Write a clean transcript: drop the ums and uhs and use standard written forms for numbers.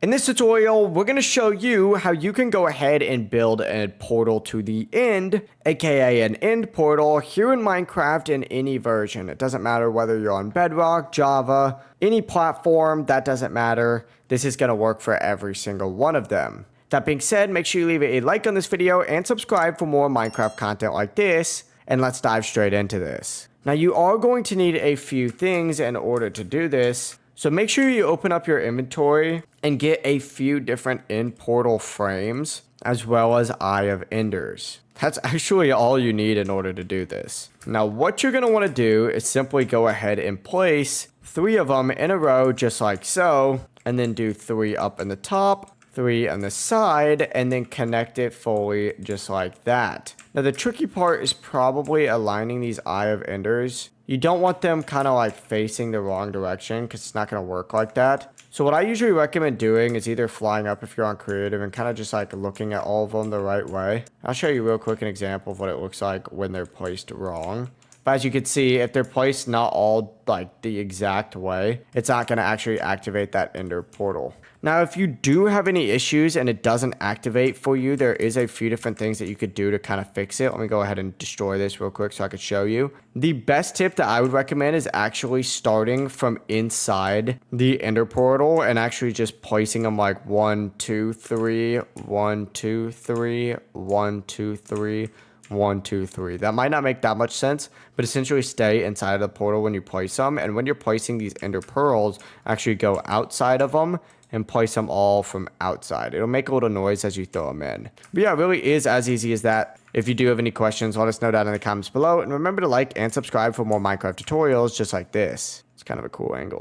In this tutorial, we're going to show you how you can go ahead and build a portal to the end, aka an end portal here in Minecraft in any version. It doesn't matter whether you're on Bedrock, Java, any platform, that doesn't matter. This is going to work for every single one of them. That being said, make sure you leave a like on this video and subscribe for more Minecraft content like this, and let's dive straight into this. Now you are going to need a few things in order to do this. So make sure you open up your inventory and get a few different end portal frames as well as Eye of Enders. That's actually all you need in order to do this. Now what you're going to want to do is simply go ahead and place 3 of them in a row just like so, and then do 3 up in the top, 3 on the side, and then connect it fully just like that. Now the tricky part is probably aligning these Eye of Enders. You don't want them kind of like facing the wrong direction because it's not going to work like that. So what I usually recommend doing is either flying up if you're on creative and kind of just like looking at all of them the right way. I'll show you real quick an example of what it looks like when they're placed wrong. But as you can see, if they're placed not all like the exact way, it's not going to actually activate that ender portal. Now, if you do have any issues and it doesn't activate for you, there is a few different things that you could do to kind of fix it. Let me go ahead and destroy this real quick so I could show you. The best tip that I would recommend is actually starting from inside the ender portal and actually just placing them like 1, 2, 3, 1, 2, 3, 1, 2, 3. 1, 2, 3. That might not make that much sense, but essentially stay inside of the portal when you place them. And when you're placing these ender pearls, actually go outside of them and place them all from outside. It'll make a little noise as you throw them in. But yeah, it really is as easy as that. If you do have any questions, let us know down in the comments below. And remember to like and subscribe for more Minecraft tutorials just like this. It's kind of a cool angle.